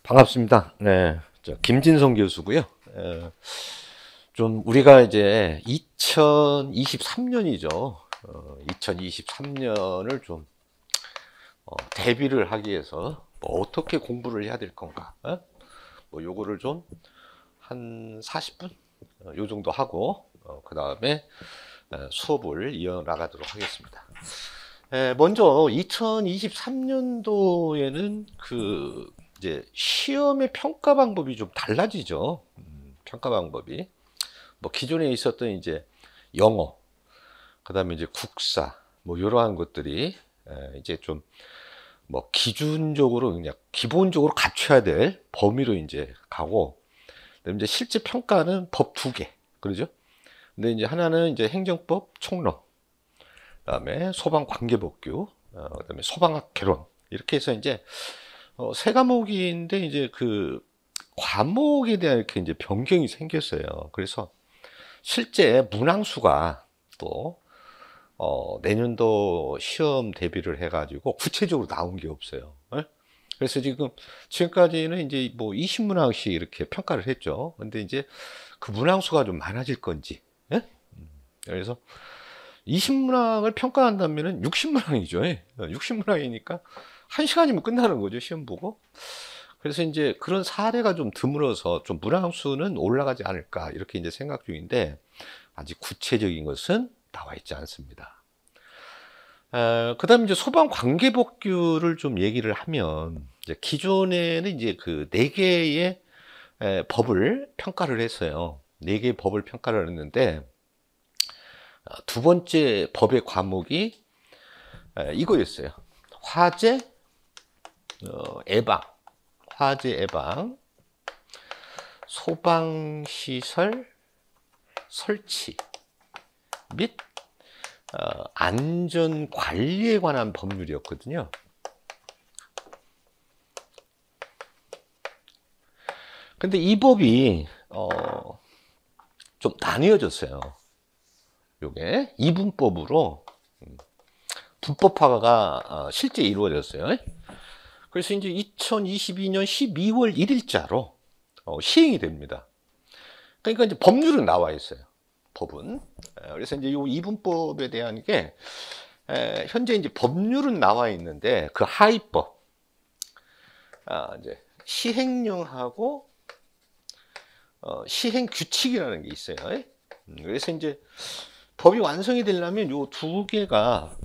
반갑습니다. 네, 김진성 교수고요. 좀 우리가 이제 2023년이죠. 2023년을 좀 대비를 하기 위해서 뭐 어떻게 공부를 해야 될 건가? 뭐 요거를 좀 한 40분 요 정도 하고 그 다음에 수업을 이어나가도록 하겠습니다. 먼저 2023년도에는 그 이제 시험의 평가 방법이 좀 달라지죠. 평가 방법이 뭐 기존에 있었던 이제 영어, 그다음에 이제 국사, 뭐 이러한 것들이 이제 좀 뭐 기준적으로 그냥 기본적으로 갖춰야 될 범위로 이제 가고, 그다음에 이제 실제 평가는 법 두 개, 그러죠? 근데 이제 하나는 이제 행정법 총론, 그다음에 소방 관계법규, 그다음에 소방학 개론, 이렇게 해서 이제 세 과목인데 이제 그 과목에 대한 이렇게 이제 변경이 생겼어요. 그래서 실제 문항수가 또 내년도 시험 대비를 해가지고 구체적으로 나온 게 없어요. 예? 그래서 지금까지는 이제 뭐 20문항씩 이렇게 평가를 했죠. 근데 이제 그 문항수가 좀 많아질 건지, 예? 그래서 20문항을 평가한다면은 60문항이죠. 60문항이니까 1시간이면 끝나는 거죠, 시험 보고. 그래서 이제 그런 사례가 좀 드물어서 좀 문항수는 올라가지 않을까, 이렇게 이제 생각 중인데, 아직 구체적인 것은 나와 있지 않습니다. 그 다음에 이제 소방 관계법규를 좀 얘기를 하면, 이제 기존에는 이제 그 4개의 법을 평가를 했어요. 4개의 법을 평가를 했는데, 두 번째 법의 과목이 이거였어요. 화재, 예방, 화재 예방, 소방시설 설치 및 안전관리에 관한 법률이었거든요. 근데 이 법이 좀 나뉘어졌어요. 요게 이분법으로 분법화가 실제 이루어졌어요. 그래서 이제 2022년 12월 1일자로 시행이 됩니다. 그러니까 이제 법률은 나와 있어요. 법은. 그래서 이제 이 이분법에 대한 게 현재 이제 법률은 나와 있는데, 그 하위법, 이제 시행령하고 시행 규칙이라는 게 있어요. 그래서 이제 법이 완성이 되려면 요 두 개가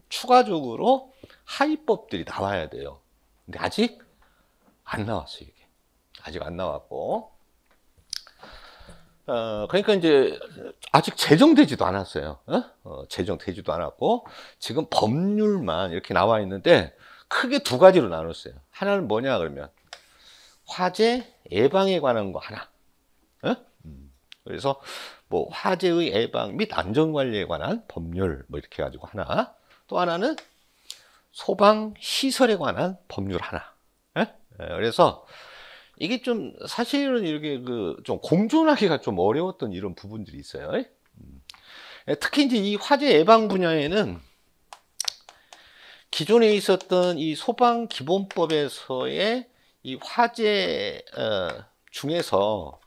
추가적으로 하위법들이 나와야 돼요. 근데 아직 안 나왔어요, 이게. 아직 안 나왔고. 그러니까 이제 아직 제정되지도 않았어요. 제정되지도 않았고, 지금 법률만 이렇게 나와 있는데, 크게 두 가지로 나눴어요. 하나는 뭐냐, 그러면 화재 예방에 관한 거 하나. 그래서 뭐 화재의 예방 및 안전관리에 관한 법률, 뭐 이렇게 가지고 하나. 또 하나는 소방 시설에 관한 법률 하나. 그래서 이게 좀 사실은 이렇게 그 좀 공존하기가 좀 어려웠던 이런 부분들이 있어요. 특히 이제 이 화재 예방 분야에는 기존에 있었던 이 소방 기본법에서의 이 화재 중에서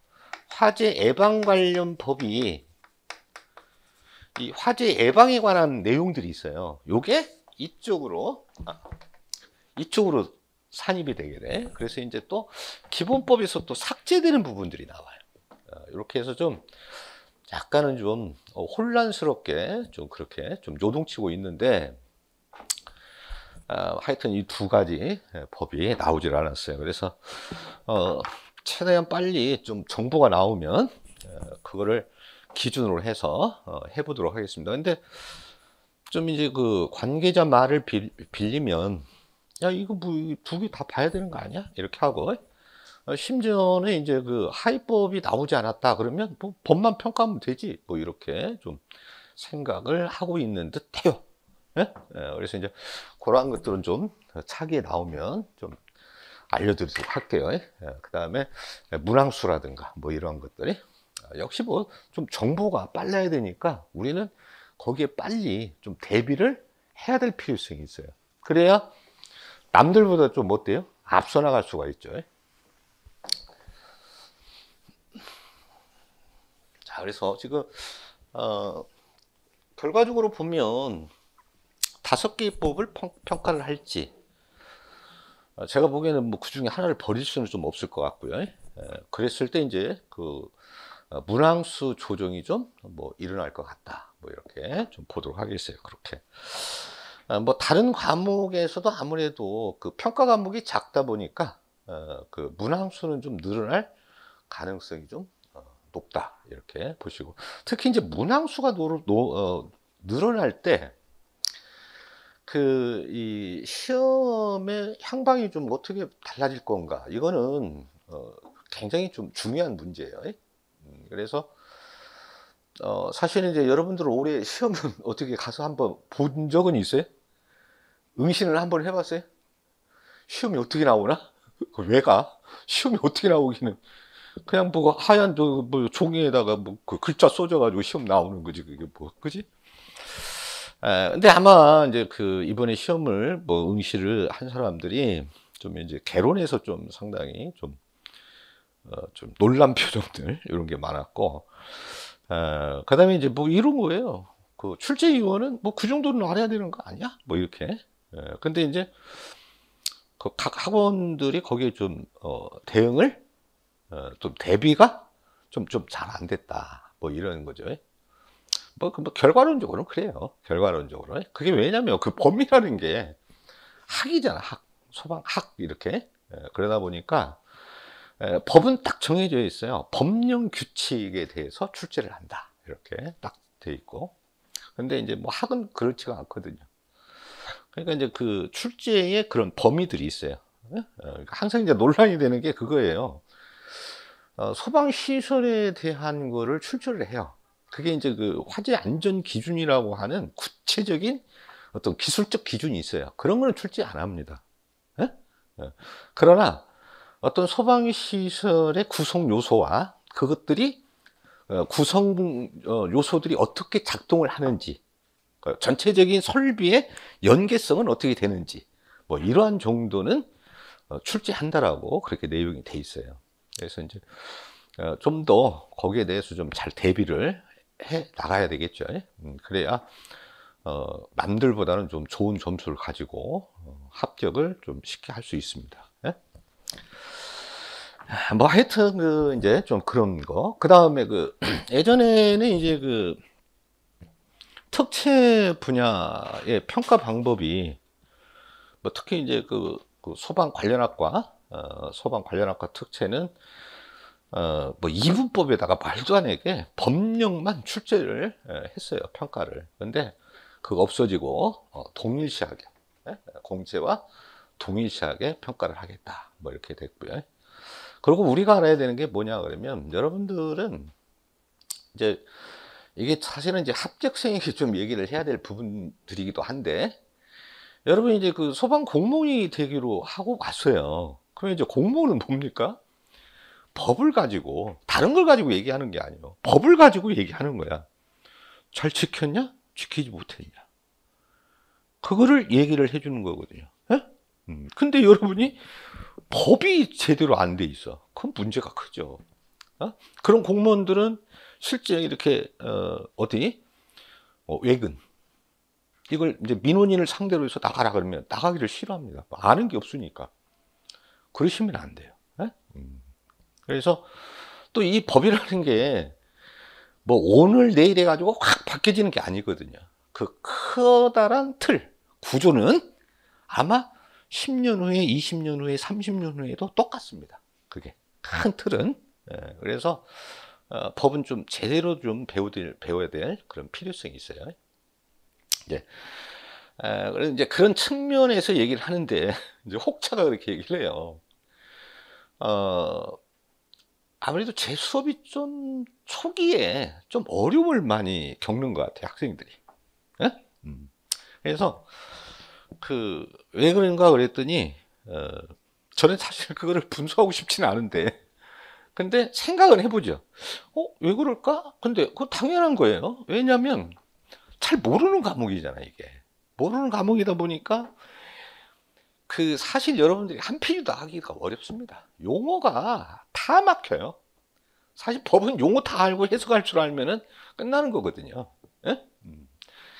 화재 예방 관련 법이, 이 화재 예방에 관한 내용들이 있어요. 요게 이쪽으로 산입이 되게 돼. 그래서 이제 또 기본법에서 또 삭제되는 부분들이 나와요. 이렇게 해서 좀 약간은 좀 혼란스럽게 좀 그렇게 좀 요동치고 있는데, 하여튼 이 두 가지 법이 나오질 않았어요. 그래서 최대한 빨리 좀 정보가 나오면 그거를 기준으로 해서 해보도록 하겠습니다. 근데 좀 이제 그 관계자 말을 빌리면, 야, 이거 뭐 두 개 다 봐야 되는 거 아니야? 이렇게 하고, 심지어는 이제 그 하위법이 나오지 않았다 그러면 뭐 법만 평가하면 되지, 뭐 이렇게 좀 생각을 하고 있는 듯 해요. 그래서 이제 그러한 것들은 좀 차기에 나오면 좀 알려드리도록 할게요. 그 다음에 문항수라든가 뭐 이런 것들이 역시 뭐 좀 정보가 빨라야 되니까 우리는 거기에 빨리 좀 대비를 해야 될 필요성이 있어요. 그래야 남들보다 좀 어때요? 앞서 나갈 수가 있죠. 그래서 지금 결과적으로 보면 5개의 법을 평가를 할지, 제가 보기에는 뭐 그 중에 하나를 버릴 수는 좀 없을 것 같고요. 그랬을 때 이제 그 문항수 조정이 좀 뭐 일어날 것 같다. 뭐 이렇게 좀 보도록 하겠어요. 그렇게. 뭐 다른 과목에서도 아무래도 그 평가 과목이 작다 보니까 그 문항수는 좀 늘어날 가능성이 좀 높다. 이렇게 보시고, 특히 이제 문항수가 늘어날 때 그 이 시험의 향방이 좀 어떻게 달라질 건가, 이거는 굉장히 좀 중요한 문제예요. 그래서 사실은 이제 여러분들 올해 시험은 어떻게 가서 한번 본 적은 있어요? 응시를 한번 해봤어요? 시험이 어떻게 나오나? 왜 가? 시험이 어떻게 나오기는, 그냥 뭐 하얀 뭐 종이에다가 뭐 그 글자 써져가지고 시험 나오는 거지, 그게 뭐, 그지? 근데 아마 이제 그 이번에 시험을 뭐 응시를 한 사람들이 좀 이제 개론에서 좀 상당히 좀 놀란 표정들 이런 게 많았고, 그다음에 이제 뭐 이런 거예요. 그 출제 위원은 뭐 그 정도는 알아야 되는 거 아니야? 뭐 이렇게. 근데 이제 그 각 학원들이 거기에 좀 대응을 좀 대비가 좀 잘 안 됐다. 뭐 이런 거죠. 뭐 결과론적으로는 그래요. 결과론적으로. 그게 왜냐면 그 범위라는 게 학이잖아. 학, 소방, 학 이렇게. 그러다 보니까 법은 딱 정해져 있어요. 법령 규칙에 대해서 출제를 한다. 이렇게 딱 돼 있고. 근데 이제 뭐 학은 그렇지가 않거든요. 그러니까 이제 그 출제에 그런 범위들이 있어요. 항상 이제 논란이 되는 게 그거예요. 소방 시설에 대한 거를 출제를 해요. 그게 이제 그 화재 안전 기준이라고 하는 구체적인 어떤 기술적 기준이 있어요. 그런 거는 출제 안 합니다. 그러나 어떤 소방 시설의 구성 요소와 그것들이 구성 요소들이 어떻게 작동을 하는지, 전체적인 설비의 연계성은 어떻게 되는지, 뭐 이러한 정도는 출제한다라고 그렇게 내용이 돼 있어요. 그래서 이제 좀 더 거기에 대해서 좀 잘 대비를 해 나가야 되겠죠. 그래야 남들보다는 좀 좋은 점수를 가지고 합격을 좀 쉽게 할 수 있습니다. 뭐 하여튼 그 이제 좀 그런 거. 그 다음에 그 예전에는 이제 그 특채 분야의 평가 방법이 뭐 특히 이제 그 소방 관련학과 소방 관련학과 특채는 뭐 이분법에다가 말도 안 되게 법령만 출제를 했어요. 평가를. 근데 그거 없어지고 동일시하게 공채와 동일시하게 평가를 하겠다. 뭐 이렇게 됐고요. 그리고 우리가 알아야 되는 게 뭐냐 그러면, 여러분들은 이제 이게 사실은 이제 합격생에게 좀 얘기를 해야 될 부분들이기도 한데, 여러분이 이제 그 소방 공무원이 되기로 하고 갔어요. 그러면 이제 공무원은 뭡니까? 법을 가지고, 다른 걸 가지고 얘기하는 게 아니에요. 법을 가지고 얘기하는 거야. 잘 지켰냐? 지키지 못했냐? 그거를 얘기를 해주는 거거든요. 근데 여러분이 법이 제대로 안 돼 있어. 그건 문제가 크죠. 그런 공무원들은 실제 이렇게 외근, 이걸 이제 민원인을 상대로 해서 나가라 그러면 나가기를 싫어합니다. 아는 게 없으니까. 그러시면 안 돼요. 그래서 또 이 법이라는 게 뭐 오늘 내일 해가지고 확 바뀌어지는 게 아니거든요. 그 커다란 틀, 구조는 아마 10년 후에, 20년 후에, 30년 후에도 똑같습니다. 그게 큰 틀은. 그래서 법은 좀 제대로 좀 배워야 될 그런 필요성이 있어요. 그래서 이제 그런 측면에서 얘기를 하는데, 이제 혹차가 그렇게 얘기를 해요. 아무래도 제 수업이 좀 초기에 좀 어려움을 많이 겪는 것 같아요, 학생들이. 그래서 왜 그런가 그랬더니, 저는 사실 그거를 분석하고 싶지는 않은데, 근데 생각은 해보죠. 왜 그럴까? 근데 그거 당연한 거예요. 왜냐면 잘 모르는 과목이잖아, 이게. 모르는 과목이다 보니까 사실 여러분들이 한 페이지도 하기가 어렵습니다. 용어가 다 막혀요. 사실 법은 용어 다 알고 해석할 줄 알면은 끝나는 거거든요. 예?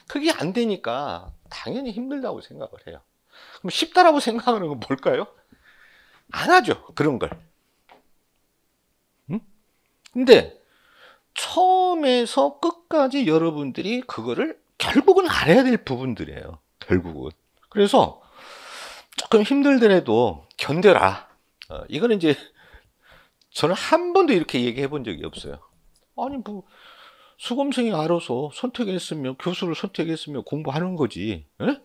그게 안 되니까 당연히 힘들다고 생각을 해요. 그럼 쉽다라고 생각하는 건 뭘까요? 안 하죠, 그런 걸. 근데 처음에서 끝까지 여러분들이 그거를 결국은 알아야 될 부분들이에요. 결국은. 그래서 조금 힘들더라도 견뎌라. 이거는 이제 저는 한 번도 이렇게 얘기해 본 적이 없어요. 아니 뭐 수험생이 알아서 선택했으면 교수를 선택했으면 공부하는 거지. 예?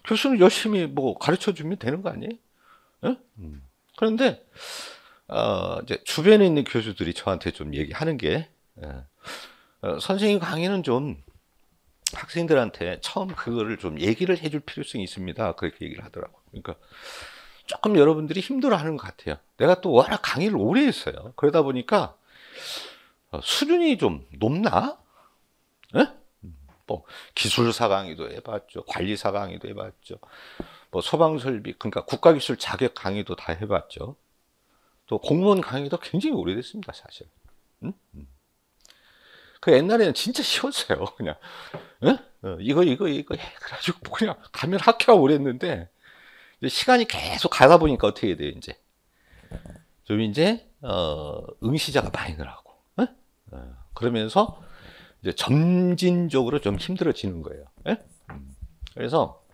교수는 열심히 뭐 가르쳐 주면 되는 거 아니에요? 예? 그런데 이제 주변에 있는 교수들이 저한테 좀 얘기하는 게 선생님 강의는 좀 학생들한테 처음 그거를 좀 얘기를 해줄 필요성이 있습니다. 그렇게 얘기를 하더라고요. 그러니까 조금 여러분들이 힘들어하는 것 같아요. 내가 또 워낙 강의를 오래 했어요. 그러다 보니까 수준이 좀 높나? 예? 뭐 기술사 강의도 해봤죠. 관리사 강의도 해봤죠. 뭐 소방설비, 그러니까 국가기술 자격 강의도 다 해봤죠. 또 공무원 강의도 굉장히 오래됐습니다, 사실. 그 옛날에는 진짜 쉬웠어요, 그냥. 이거 해. 그래가지고 그냥 가면 학회가 오랬는데, 시간이 계속 가다 보니까 어떻게 돼요, 이제? 좀 이제, 응시자가 많이 늘어나고, 그러면서 이제 점진적으로 좀 힘들어지는 거예요. 그래서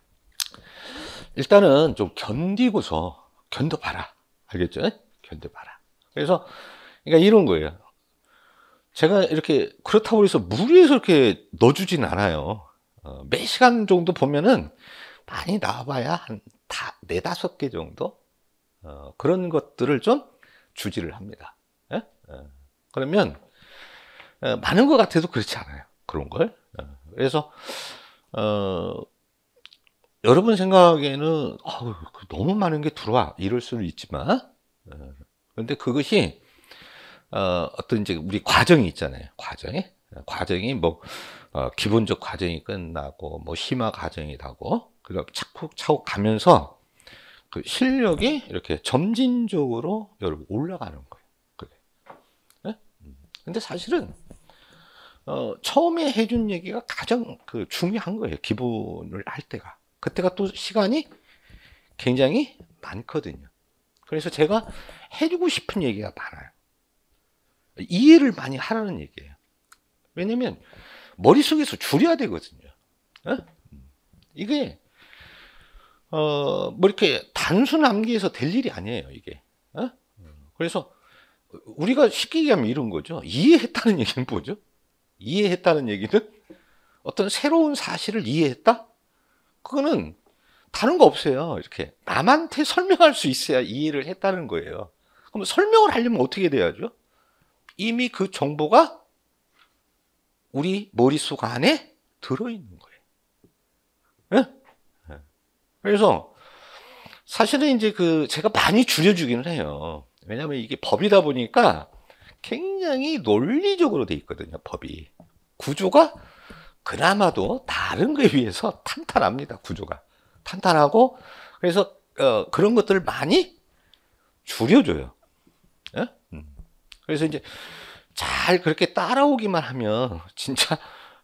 일단은 좀 견디고서 견뎌봐라. 알겠죠? 견뎌봐라. 그래서, 그러니까 이런 거예요. 제가 이렇게 그렇다고 해서 무리해서 이렇게 넣어주진 않아요. 매 시간 정도 보면은 많이 나와봐야 한 네다섯 개 정도? 그런 것들을 좀 주지를 합니다. 그러면, 많은 것 같아도 그렇지 않아요. 그런 걸. 그래서, 여러분 생각에는, 너무 많은 게 들어와. 이럴 수는 있지만, 그런데 그것이, 어떤 이제 우리 과정이 있잖아요. 과정이 뭐, 기본적 과정이 끝나고, 뭐, 심화 과정이 나고, 그리고 차곡차곡 가면서 그 실력이 이렇게 점진적으로 여러분 올라가는 거예요. 그래. 네? 근데 사실은, 처음에 해준 얘기가 가장 그 중요한 거예요. 기본을 할 때가. 그때가 또 시간이 굉장히 많거든요. 그래서 제가 해주고 싶은 얘기가 많아요. 이해를 많이 하라는 얘기예요. 왜냐면 머릿속에서 줄여야 되거든요. 이게 뭐 이렇게 단순 암기해서 될 일이 아니에요, 이게. 그래서 우리가 쉽게 얘기하면 이런 거죠. 이해했다는 얘기는 뭐죠? 이해했다는 얘기는 어떤 새로운 사실을 이해했다? 그거는 다른 거 없어요. 이렇게 남한테 설명할 수 있어야 이해를 했다는 거예요. 그럼 설명을 하려면 어떻게 돼야죠? 이미 그 정보가 우리 머릿속 안에 들어있는 거예요. 네? 그래서 사실은 이제 제가 많이 줄여주기는 해요. 왜냐하면 이게 법이다 보니까 굉장히 논리적으로 돼 있거든요. 법이. 구조가 그나마도 다른 거에 비해서 탄탄합니다. 구조가. 탄탄하고 그래서 그런 것들을 많이 줄여줘요. 네? 그래서 이제 잘 그렇게 따라오기만 하면 진짜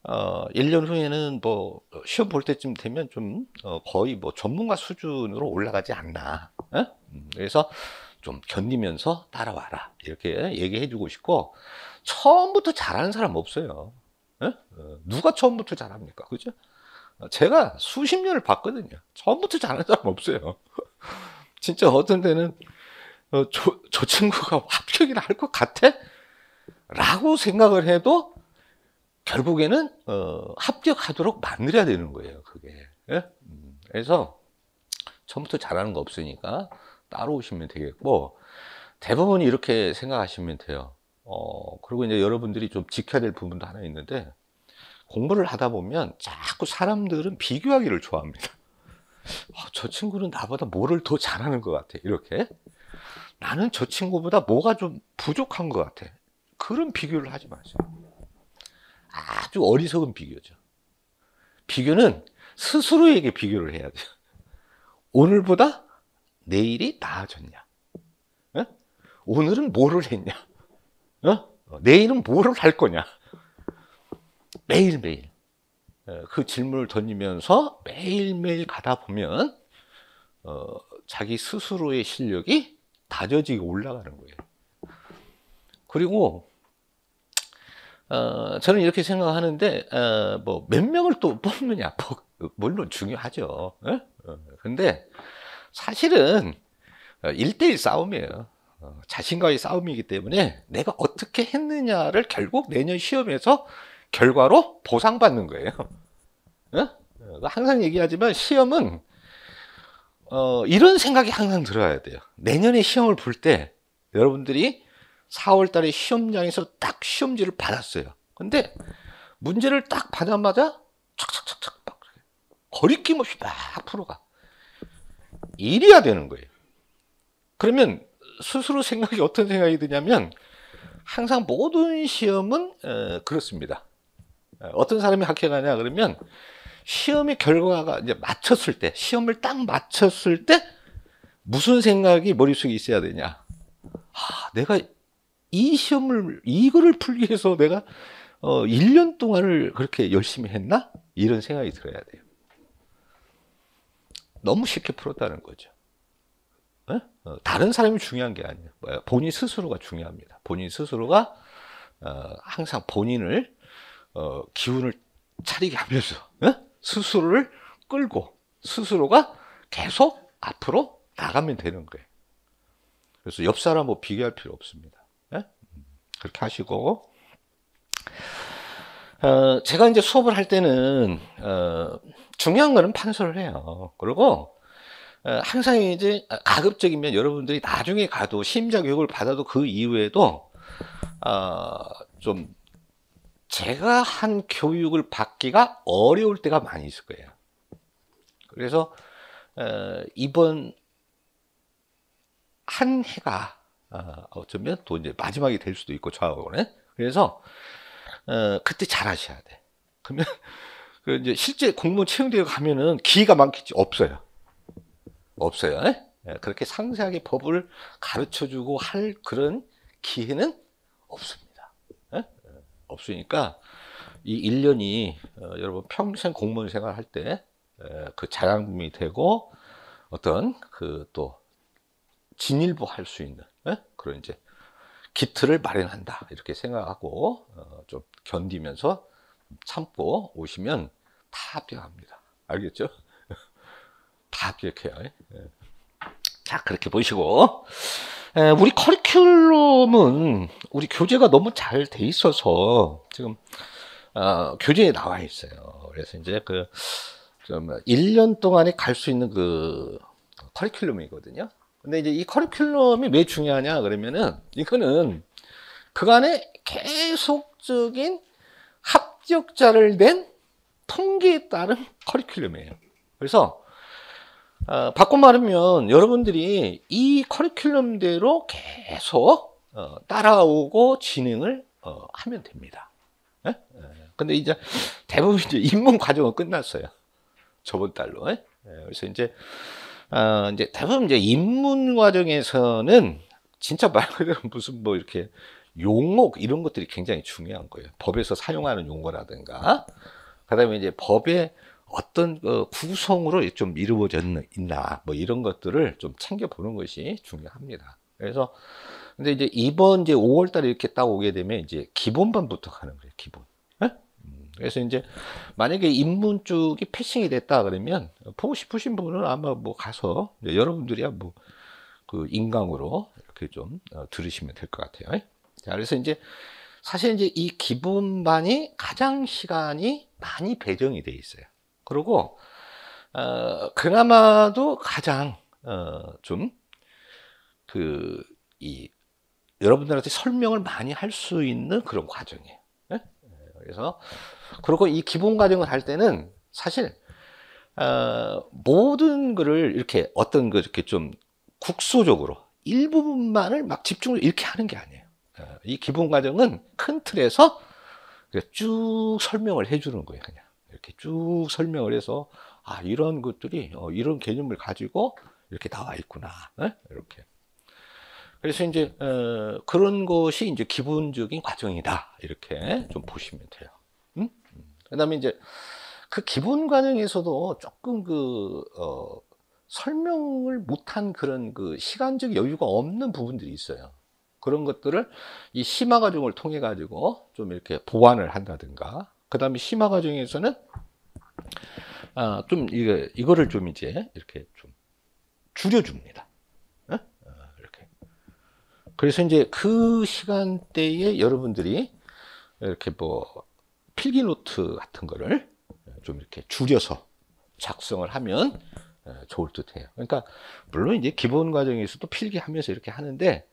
1년 후에는 뭐 시험 볼 때쯤 되면 좀 거의 뭐 전문가 수준으로 올라가지 않나. 그래서 좀 견디면서 따라와라 이렇게 얘기해 주고 싶고, 처음부터 잘하는 사람 없어요. 누가 처음부터 잘합니까? 그죠? 제가 수십 년을 봤거든요. 처음부터 잘하는 사람 없어요. 진짜 어떤 데는 저 친구가 합격이나 할 것 같아? 라고 생각을 해도 결국에는 합격하도록 만들어야 되는 거예요, 그게. 그래서 처음부터 잘하는 거 없으니까 따라오시면 되겠고, 대부분 이렇게 생각하시면 돼요. 그리고 이제 여러분들이 좀 지켜야 될 부분도 하나 있는데, 공부를 하다 보면 자꾸 사람들은 비교하기를 좋아합니다. 저 친구는 나보다 뭐를 더 잘하는 것 같아, 이렇게. 나는 저 친구보다 뭐가 좀 부족한 것 같아. 그런 비교를 하지 마세요. 아주 어리석은 비교죠. 비교는 스스로에게 비교를 해야 돼요. 오늘보다 내일이 나아졌냐? 오늘은 뭐를 했냐? 내일은 뭐를 할 거냐. 매일매일 그 질문을 던지면서 매일매일 가다 보면 자기 스스로의 실력이 다져지게 올라가는 거예요. 그리고 저는 이렇게 생각하는데 뭐 몇 명을 또 뽑느냐 물론 중요하죠. 근데 사실은 1대1 싸움이에요. 자신과의 싸움이기 때문에 내가 어떻게 했느냐를 결국 내년 시험에서 결과로 보상받는 거예요. 항상 얘기하지만 시험은 이런 생각이 항상 들어야 돼요. 내년에 시험을 볼 때 여러분들이 4월 달에 시험장에서 딱 시험지를 받았어요. 근데 문제를 딱 받자마자 착착착착 막 거리낌 없이 막 풀어가. 이래야 되는 거예요. 그러면 스스로 생각이 어떤 생각이 드냐면 항상 모든 시험은 그렇습니다. 어떤 사람이 합격하냐 그러면 시험의 결과가 이제 맞췄을 때, 시험을 딱 맞췄을 때 무슨 생각이 머릿속에 있어야 되냐. 내가 이 시험을 이거를 풀기 위해서 내가 1년 동안을 그렇게 열심히 했나? 이런 생각이 들어야 돼요. 너무 쉽게 풀었다는 거죠. 다른 사람이 중요한 게 아니에요. 본인 스스로가 중요합니다. 본인 스스로가 항상 본인을 기운을 차리게 하면서 스스로를 끌고 스스로가 계속 앞으로 나가면 되는 거예요. 그래서 옆 사람하고 비교할 필요 없습니다. 그렇게 하시고 제가 이제 수업을 할 때는 중요한 거는 판서를 해요. 그리고 항상 이제 가급적이면 여러분들이 나중에 가도 시험자 교육을 받아도 그 이후에도 좀 제가 한 교육을 받기가 어려울 때가 많이 있을 거예요. 그래서 이번 한 해가 어쩌면 또 이제 마지막이 될 수도 있고 저하고는. 그래서 그때 잘 하셔야 돼. 그러면 그 이제 실제 공무원 채용대회 가면은 기회가 많겠지? 없어요. 없어요. 그렇게 상세하게 법을 가르쳐주고 할 그런 기회는 없습니다. 없으니까 이 1년이 여러분 평생 공무원 생활할 때 그 자양분이 되고 어떤 그 또 진일보 할 수 있는 그런 이제 기틀을 마련한다 이렇게 생각하고 좀 견디면서 참고 오시면 다 합격합니다. 알겠죠? 다 합격해요. 자, 그렇게 보시고 우리 커리큘럼은 우리 교재가 너무 잘 돼 있어서 지금 교재에 나와 있어요. 그래서 이제 그 좀 1년 동안에 갈 수 있는 그 커리큘럼이거든요. 근데 이제 이 커리큘럼이 왜 중요하냐 그러면은 이거는 그간의 계속적인 합격자를 낸 통계에 따른 커리큘럼이에요. 그래서 바꿔 말하면 여러분들이 이 커리큘럼대로 계속 따라오고 진행을 하면 됩니다. 근데 이제 대부분 이제 입문 과정은 끝났어요. 저번 달로. 그래서 이제 대부분 이제 입문 과정에서는 진짜 말 그대로 무슨 뭐 이렇게 용어 이런 것들이 굉장히 중요한 거예요. 법에서 사용하는 용어라든가, 그다음에 이제 법의 어떤 구성으로 좀 이루어져 있나, 뭐 이런 것들을 좀 챙겨보는 것이 중요합니다. 그래서 근데 이제 이번 이제 5월 달에 이렇게 딱 오게 되면 이제 기본반부터 가는 거예요. 기본. 그래서 이제 만약에 입문 쪽이 패싱이 됐다 그러면 보고 싶으신 분은 아마 뭐 가서 여러분들이야 뭐 그 인강으로 이렇게 좀 들으시면 될 것 같아요. 자, 그래서 이제 사실 이제 이 기본반이 가장 시간이 많이 배정이 돼 있어요. 그리고 그나마도 가장 좀 그 이 여러분들한테 설명을 많이 할 수 있는 그런 과정이에요. 그래서 그리고 이 기본 과정을 할 때는 사실 모든 거를 이렇게 어떤 거 이렇게 좀 국소적으로 일부분만을 막 집중을 이렇게 하는 게 아니에요. 이 기본 과정은 큰 틀에서 쭉 설명을 해주는 거예요. 그냥 이렇게 쭉 설명을 해서 이런 것들이 이런 개념을 가지고 이렇게 나와 있구나. 이렇게. 그래서 이제 그런 것이 이제 기본적인 과정이다 이렇게 좀 보시면 돼요. 그다음에 이제 그 기본 과정에서도 조금 설명을 못한 그런 시간적 여유가 없는 부분들이 있어요. 그런 것들을 이 심화 과정을 통해 가지고 좀 이렇게 보완을 한다든가. 그다음에 심화 과정에서는 좀 이거를 좀 이제 이렇게 좀 줄여줍니다. 이렇게. 그래서 이제 그 시간대에 여러분들이 이렇게 뭐 필기 노트 같은 거를 좀 이렇게 줄여서 작성을 하면 좋을 듯해요. 그러니까 물론 이제 기본 과정에서도 필기하면서 이렇게 하는데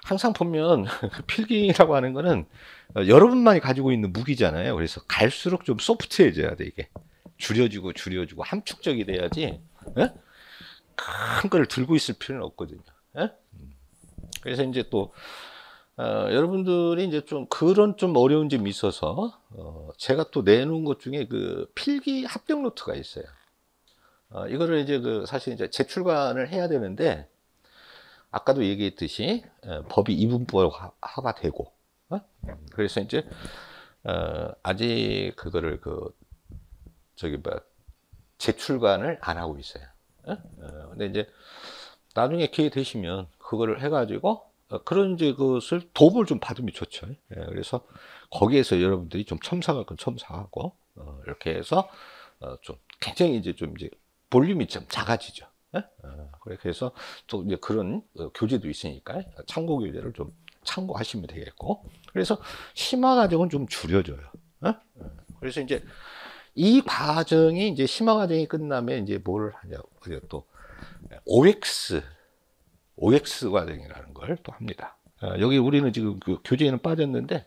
항상 보면 필기라고 하는 거는 여러분만이 가지고 있는 무기잖아요. 그래서 갈수록 좀 소프트해져야 돼 이게. 줄여주고 함축적이 돼야지 큰 걸 들고 있을 필요는 없거든요. 그래서 이제 또 여러분들이 이제 좀 그런 좀 어려운 점이 있어서 제가 또 내놓은 것 중에 그 필기 합격 노트가 있어요. 이거를 이제 사실 이제 제출관을 해야 되는데 아까도 얘기했듯이 법이 이분법화가 되고 그래서 이제 아직 그거를 제출관을 안 하고 있어요. 근데 이제 나중에 기회 되시면 그거를 해가지고 그런 이제 것을 도움을 좀 받으면 좋죠. 그래서 거기에서 여러분들이 좀 첨삭할 건 첨삭하고 이렇게 해서 좀 굉장히 이제 볼륨이 좀 작아지죠. 그렇게 해서 또 이제 그런 교재도 있으니까 참고 교재를 좀 참고하시면 되겠고, 그래서 심화 과정은 좀 줄여줘요. 그래서 이제 이 과정이 이제 심화 과정이 끝나면 이제 뭐를 하냐고 또 OX 과정이라는 걸 또 합니다. 여기 우리는 지금 그 교재에는 빠졌는데,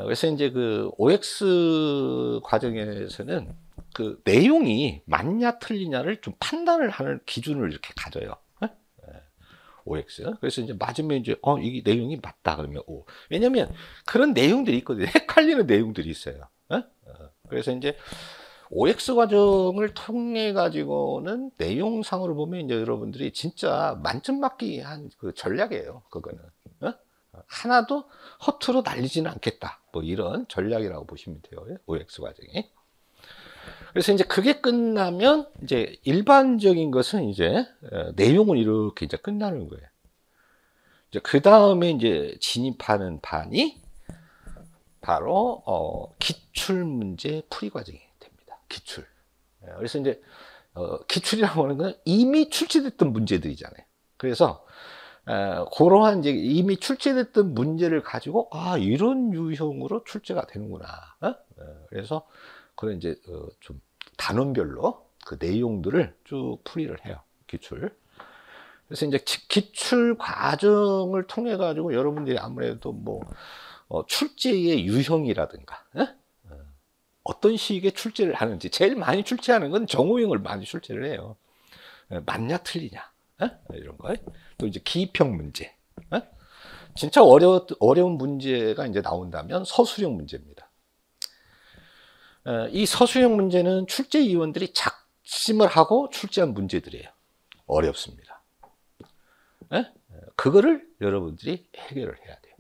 그래서 이제 그 OX 과정에서는 그 내용이 맞냐 틀리냐를 좀 판단을 하는 기준을 이렇게 가져요. OX. 그래서 이제 맞으면 이제 이게 내용이 맞다 그러면 O. 왜냐면 그런 내용들이 있거든요. 헷갈리는 내용들이 있어요. 그래서 이제 OX 과정을 통해 가지고는 내용상으로 보면 이제 여러분들이 진짜 만점 맞기 한 그 전략이에요. 그거는 하나도 허투루 날리지는 않겠다. 뭐 이런 전략이라고 보시면 돼요. OX 과정이. 그래서 이제 그게 끝나면 이제 일반적인 것은 이제 내용은 이렇게 이제 끝나는 거예요. 이제 그 다음에 이제 진입하는 반이 바로 기출 문제 풀이 과정이 됩니다. 기출. 그래서 이제 기출이라고 하는 건 이미 출제됐던 문제들이잖아요. 그래서 그러한 이제 이미 출제됐던 문제를 가지고 이런 유형으로 출제가 되는구나. 그래서 그런 이제 좀 단원별로 그 내용들을 쭉 풀이를 해요. 기출. 그래서 이제 기출 과정을 통해 가지고 여러분들이 아무래도 뭐 출제의 유형이라든가 어떤 식의 출제를 하는지, 제일 많이 출제하는 건 정오형을 많이 출제를 해요. 맞냐 틀리냐 이런 거. 또 이제 기입형 문제. 진짜 어려운 문제가 이제 나온다면 서술형 문제입니다. 이 서술형 문제는 출제위원들이 작심을 하고 출제한 문제들이에요. 어렵습니다. 그거를 여러분들이 해결을 해야 돼요.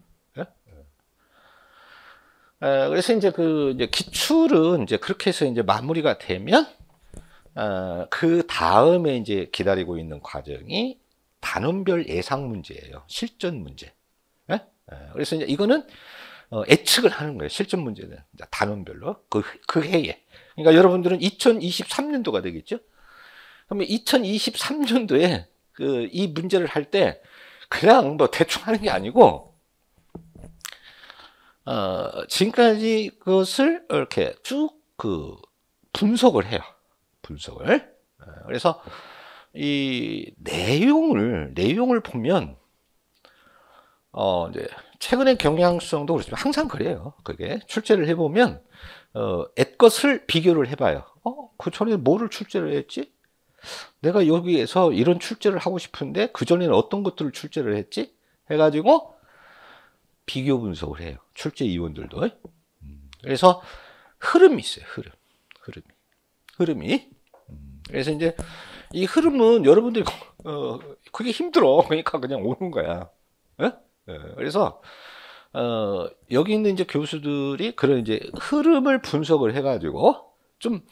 그래서 이제 이제 기출은 이제 그렇게 해서 이제 마무리가 되면 그 다음에 이제 기다리고 있는 과정이 단원별 예상 문제예요. 실전 문제. 그래서 이제 이거는 예측을 하는 거예요. 실전 문제는 단원별로 그 해에. 그러니까 여러분들은 2023년도가 되겠죠. 그러면 2023년도에 이 문제를 할 때 그냥 뭐 대충 하는 게 아니고 지금까지 그것을 이렇게 쭉 분석을 해요. 분석을. 그래서 이 내용을 보면 이제 최근의 경향성도 그렇지만 항상 그래요. 그게 출제를 해보면 옛 것을 비교를 해봐요. 그 전에 뭐를 출제를 했지? 내가 여기에서 이런 출제를 하고 싶은데 그 전에는 어떤 것들을 출제를 했지? 해가지고 비교 분석을 해요. 출제위원들도. 그래서 흐름이 있어요. 흐름이. 그래서 이제 이 흐름은 여러분들이 그게 힘들어. 그러니까 그냥 오는 거야. 예? 그래서 여기 있는 이제 교수들이 그런 이제 흐름을 분석을 해가지고 좀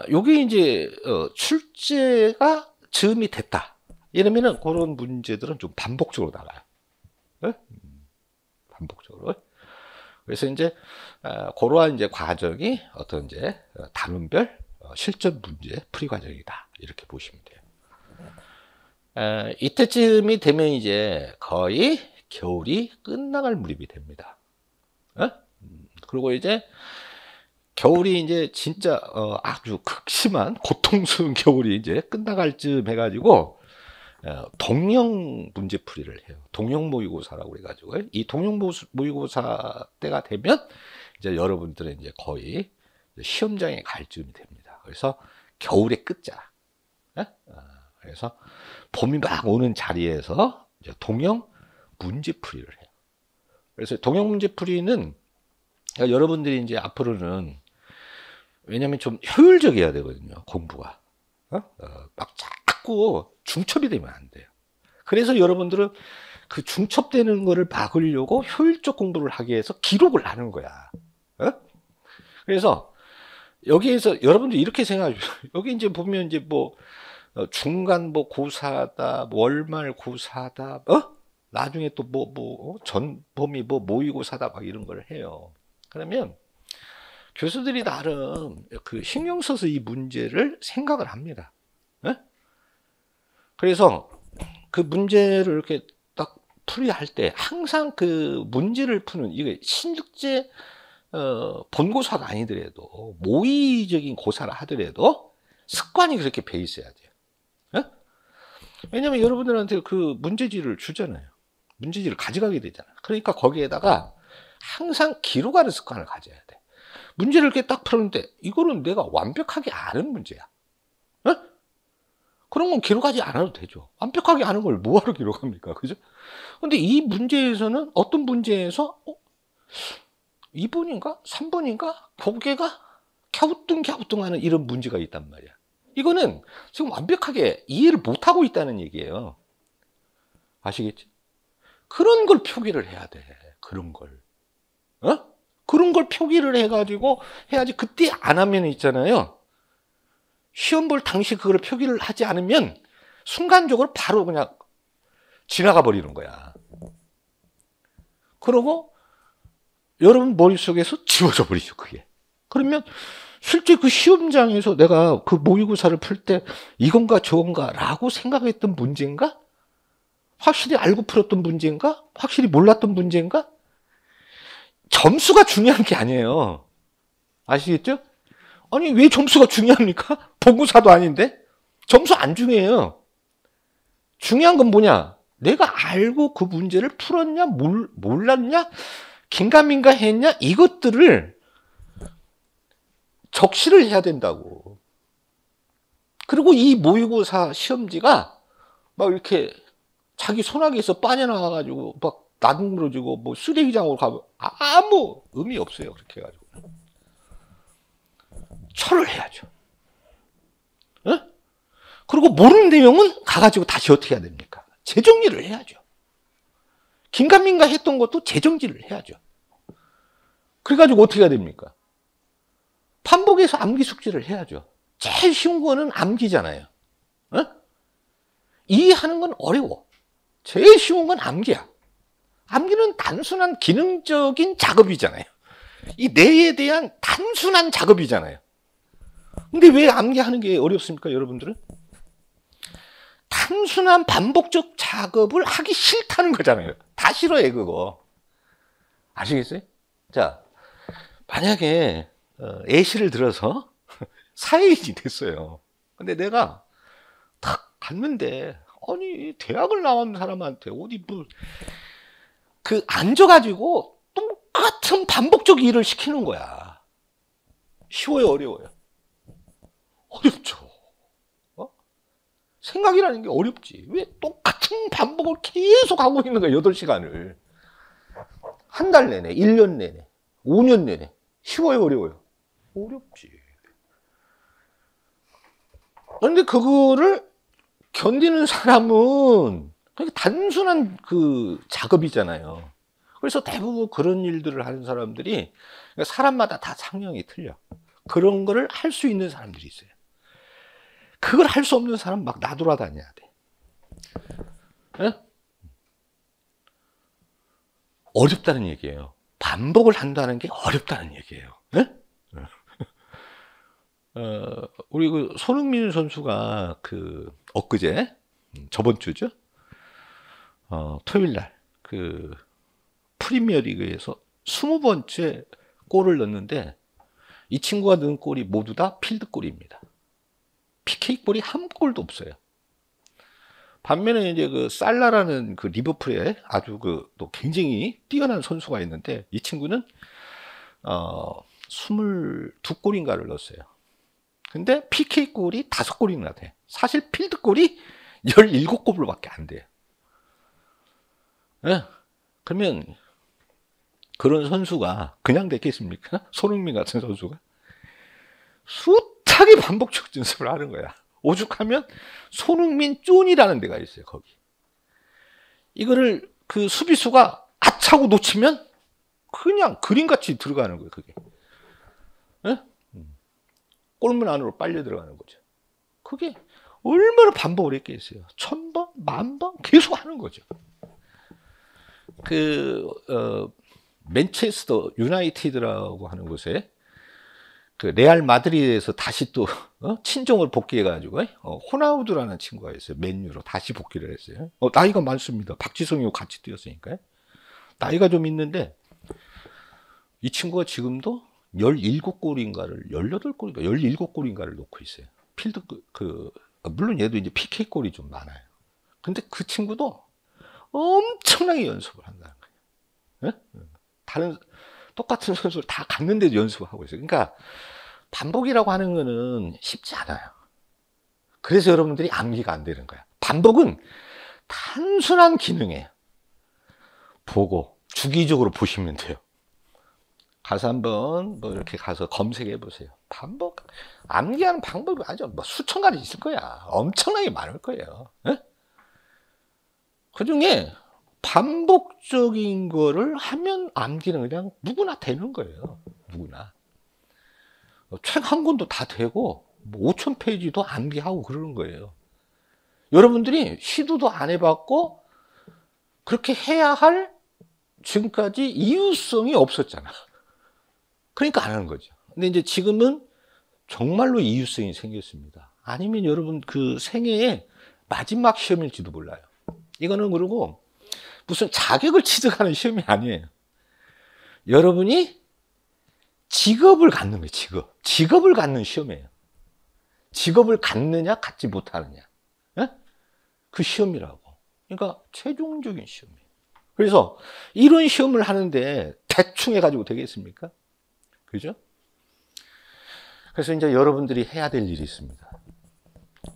요게 이제 출제가 즈음이 됐다. 이러면은 그런 문제들은 좀 반복적으로 나가요. 예? 반복적으로. 그래서 이제 그러한 이제 과정이 어떤 이제 단원별 실전 문제 풀이 과정이다. 이렇게 보시면 돼요. 이때쯤이 되면 이제 거의 겨울이 끝나갈 무렵이 됩니다. 그리고 이제 겨울이 이제 진짜 아주 극심한 고통스러운 겨울이 이제 끝나갈 쯤 해가지고 동형 문제풀이를 해요. 동형 모의고사라고 그래가지고 이 동형 모의고사 때가 되면 이제 여러분들은 이제 거의 시험장에 갈 쯤이 됩니다. 그래서 겨울의 끝자락. 그래서 봄이 막 오는 자리에서 이제 동형 문제풀이를 해요. 그래서 동형 문제풀이는 여러분들이 이제 앞으로는 왜냐면 좀 효율적이어야 되거든요. 공부가. 막 자꾸 중첩이 되면 안 돼요. 그래서 여러분들은 그 중첩되는 거를 막으려고 효율적 공부를 하기 위해서 기록을 하는 거야. 그래서 여기에서 여러분들 이렇게 생각하죠. 여기 이제 보면 이제 뭐 중간 뭐 고사다, 월말 고사다, 나중에 또 전범위 뭐 모의고사다 막 이런 걸 해요. 그러면 교수들이 나름 그 신경 써서 이 문제를 생각을 합니다. 그래서 그 문제를 이렇게 딱 풀이할 때 항상 그 문제를 푸는 이게 신득제 본고사가 아니더라도 모의적인 고사를 하더라도 습관이 그렇게 배 있어야 돼요. 왜냐면 여러분들한테 그 문제지를 주잖아요. 문제지를 가져가게 되잖아요. 그러니까 거기에다가 항상 기록하는 습관을 가져야 돼. 문제를 이렇게 딱 풀었는데 이거는 내가 완벽하게 아는 문제야. 그런 건 기록하지 않아도 되죠. 완벽하게 아는 걸 뭐하러 기록합니까? 그죠? 근데 이 문제에서는 어떤 문제에서 2번인가? 3번인가? 고개가 갸우뚱갸우뚱하는 이런 문제가 있단 말이야. 이거는 지금 완벽하게 이해를 못하고 있다는 얘기예요. 아시겠지? 그런 걸 표기를 해야 돼. 그런 걸. 그런 걸 표기를 해가지고 해야지. 그때 안 하면 있잖아요. 시험 볼 당시 그걸 표기를 하지 않으면 순간적으로 바로 그냥 지나가 버리는 거야. 그러고 여러분 머릿속에서 지워져 버리죠, 그게. 그러면 실제 그 시험장에서 내가 그 모의고사를 풀 때 이건가 저건가 라고 생각했던 문제인가? 확실히 알고 풀었던 문제인가? 확실히 몰랐던 문제인가? 점수가 중요한 게 아니에요. 아시겠죠? 아니, 왜 점수가 중요합니까? 본고사도 아닌데? 점수 안 중요해요. 중요한 건 뭐냐? 내가 알고 그 문제를 풀었냐, 몰랐냐, 긴가민가 했냐, 이것들을 적시를 해야 된다고. 그리고 이 모의고사 시험지가 막 이렇게 자기 손아귀에서 빠져나와가지고 막 나둥그러지고 뭐 쓰레기장으로 가면 아무 의미 없어요. 그렇게 해가지고. 철을 해야죠. 그리고 모르는 내용은 가가지고 다시 어떻게 해야 됩니까? 재정리를 해야죠. 긴가민가 했던 것도 재정리를 해야죠. 그래가지고 어떻게 해야 됩니까? 반복해서 암기 숙지를 해야죠. 제일 쉬운 거는 암기잖아요. 이해하는 건 어려워. 제일 쉬운 건 암기야. 암기는 단순한 기능적인 작업이잖아요. 이 뇌에 대한 단순한 작업이잖아요. 근데 왜 암기하는 게 어렵습니까, 여러분들은? 단순한 반복적 작업을 하기 싫다는 거잖아요. 다 싫어해, 그거. 아시겠어요? 자, 만약에 예시를 들어서 사회인이 됐어요. 근데 내가 딱 갔는데 아니 대학을 나온 사람한테 어디 뭐 그 앉아가지고 똑같은 반복적 일을 시키는 거야. 쉬워요, 어려워요? 어렵죠. 생각이라는 게 어렵지. 왜 똑같은 반복을 계속 하고 있는 거야, 8시간을. 한 달 내내, 1년 내내, 5년 내내. 쉬워요, 어려워요? 어렵지. 그런데 그거를 견디는 사람은 그게 단순한 그 작업이잖아요. 그래서 대부분 그런 일들을 하는 사람들이 사람마다 다 상형이 틀려. 그런 거를 할 수 있는 사람들이 있어요. 그걸 할 수 없는 사람 막 나돌아다녀야 돼. 예? 어렵다는 얘기예요. 반복을 한다는 게 어렵다는 얘기예요. 예? 우리 그 손흥민 선수가 그 엊그제 저번 주죠. 토요일 날 그 프리미어 리그에서 20번째 골을 넣었는데 이 친구가 넣은 골이 모두 다 필드골입니다. PK 골이 한 골도 없어요. 반면에 이제 그 살라라는 그 리버풀에 아주 그 또 굉장히 뛰어난 선수가 있는데 이 친구는 22골인가를 넣었어요. 근데 PK 골이 5골이나 돼. 사실 필드 골이 17골밖에 안 돼요. 네? 그러면 그런 선수가 그냥 됐겠습니까? 손흥민 같은 선수가 숱하게 반복적 연습을 하는 거야. 오죽하면 손흥민 쫀이라는 데가 있어요. 거기 이거를 그 수비수가 아차고 놓치면 그냥 그림같이 들어가는 거예요. 그게 네? 골문 안으로 빨려 들어가는 거죠. 그게 얼마나 반복을 했겠어요. 1000번, 10,000번 계속 하는 거죠. 맨체스터 유나이티드라고 하는 곳에 그 레알 마드리드에서 다시 또 친정을 복귀해가지고 호나우두라는 친구가 있어요. 맨유로 다시 복귀를 했어요. 나이가 많습니다. 박지성이고 같이 뛰었으니까요. 나이가 좀 있는데 이 친구가 지금도 17골인가를 18골인가 17골인가를 놓고 있어요. 필드 물론 얘도 이제 PK 골이 좀 많아요. 근데 그 친구도 엄청나게 연습을 한다는 거예요. 네? 다른 똑같은 선수를 다 갔는데도 연습을 하고 있어요. 그러니까 반복이라고 하는 거는 쉽지 않아요. 그래서 여러분들이 암기가 안 되는 거야. 반복은 단순한 기능이에요. 보고 주기적으로 보시면 돼요. 가서 한번 뭐 이렇게 가서 검색해 보세요. 반복 암기하는 방법이 아주 뭐 수천 가지 있을 거야. 엄청나게 많을 거예요. 네? 그 중에 반복적인 거를 하면 암기는 그냥 누구나 되는 거예요. 누구나. 책 한 권도 다 되고 5,000페이지도 암기하고 그러는 거예요. 여러분들이 시도도 안 해봤고 그렇게 해야 할 지금까지 이유성이 없었잖아. 그러니까 안 하는 거죠. 근데 이제 지금은 정말로 이유성이 생겼습니다. 아니면 여러분 그 생애의 마지막 시험일지도 몰라요. 이거는 그리고 무슨 자격을 취득하는 시험이 아니에요. 여러분이 직업을 갖는 거예요. 직업을 갖는 시험이에요. 직업을 갖느냐 갖지 못하느냐. 네? 그 시험이라고. 그러니까 최종적인 시험이에요. 그래서 이런 시험을 하는데 대충 해가지고 되겠습니까? 그죠? 그래서 이제 여러분들이 해야 될 일이 있습니다.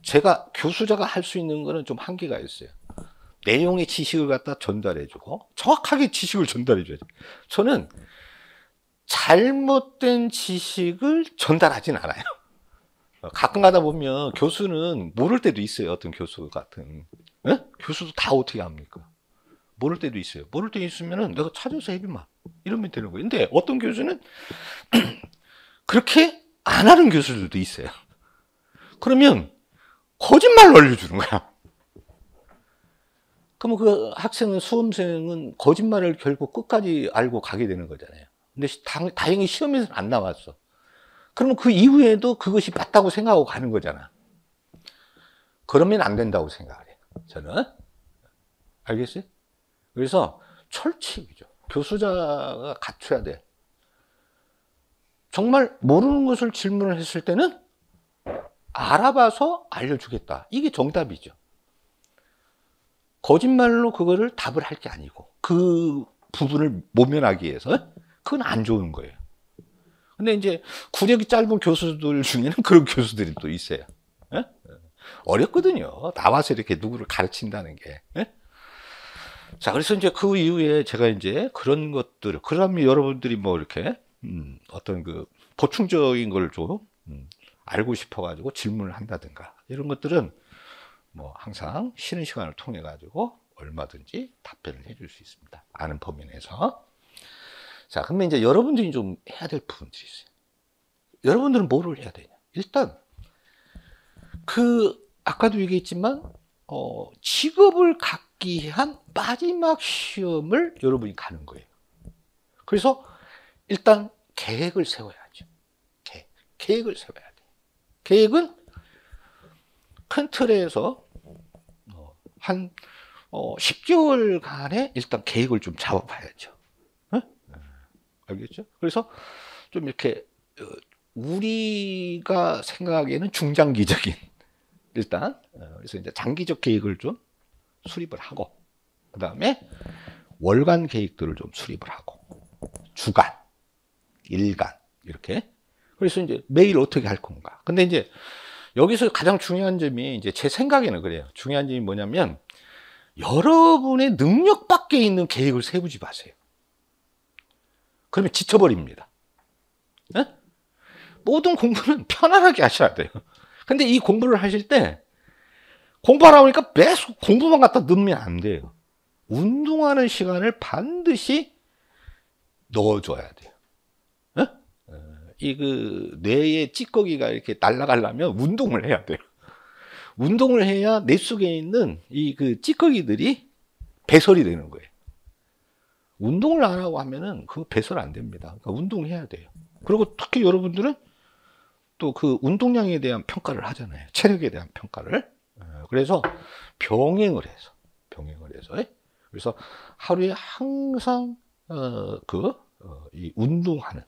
제가 교수자가 할 수 있는 거는 좀 한계가 있어요. 내용의 지식을 갖다 전달해주고 정확하게 지식을 전달해줘야죠. 저는 잘못된 지식을 전달하진 않아요. 가끔 가다 보면 교수는 모를 때도 있어요. 어떤 교수 같은 네? 교수도 다 어떻게 합니까? 모를 때도 있어요. 모를 때 있으면은 내가 찾아서 해주마 이러면 되는 거예요. 근데 어떤 교수는 그렇게 안 하는 교수들도 있어요. 그러면 거짓말을 알려주는 거야. 그러면 그 학생은, 수험생은 거짓말을 결국 끝까지 알고 가게 되는 거잖아요. 근데 다행히 시험에서는 안 나왔어. 그러면 그 이후에도 그것이 맞다고 생각하고 가는 거잖아. 그러면 안 된다고 생각을 해요. 저는. 알겠어요? 그래서 철칙이죠. 교수자가 갖춰야 돼. 정말 모르는 것을 질문을 했을 때는 알아봐서 알려주겠다. 이게 정답이죠. 거짓말로 그거를 답을 할 게 아니고 그 부분을 모면하기 위해서 그건 안 좋은 거예요. 근데 이제 구력이 짧은 교수들 중에는 그런 교수들이 또 있어요. 에? 어렵거든요. 나와서 이렇게 누구를 가르친다는 게. 에? 자, 그래서 이제 그 이후에 제가 이제 그런 것들을, 그러면 여러분들이 뭐 이렇게 어떤 그 보충적인 걸 좀 알고 싶어가지고 질문을 한다든가 이런 것들은 뭐 항상 쉬는 시간을 통해 가지고 얼마든지 답변을 해줄 수 있습니다. 아는 범위 내에서. 자, 그러면 이제 여러분들이 좀 해야 될 부분들이 있어요. 여러분들은 뭐를 해야 되냐? 일단 아까도 얘기했지만 직업을 갖기 위한 마지막 시험을 여러분이 가는 거예요. 그래서 일단 계획을 세워야죠. 계획을 세워야 돼. 계획은 큰 틀에서 한 10개월간의 일단 계획을 좀 잡아봐야죠. 어? 알겠죠? 그래서 좀 이렇게 우리가 생각하기에는 중장기적인 일단 그래서 이제 장기적 계획을 좀 수립을 하고 그 다음에 월간 계획들을 좀 수립을 하고 주간, 일간 이렇게 그래서 이제 매일 어떻게 할 건가. 근데 이제 여기서 가장 중요한 점이 이제 제 생각에는 그래요. 중요한 점이 뭐냐면 여러분의 능력 밖에 있는 계획을 세우지 마세요. 그러면 지쳐버립니다. 네? 모든 공부는 편안하게 하셔야 돼요. 근데 이 공부를 하실 때 공부하다 보니까 계속 공부만 갖다 넣으면 안 돼요. 운동하는 시간을 반드시 넣어줘야 돼요. 네? 뇌의 찌꺼기가 이렇게 날아가려면 운동을 해야 돼요. 운동을 해야 뇌 속에 있는 찌꺼기들이 배설이 되는 거예요. 운동을 안 하고 하면은 배설 안 됩니다. 그러니까 운동해야 돼요. 그리고 특히 여러분들은 또 운동량에 대한 평가를 하잖아요. 체력에 대한 평가를. 그래서 병행을 해서. 그래서 하루에 항상 이 운동하는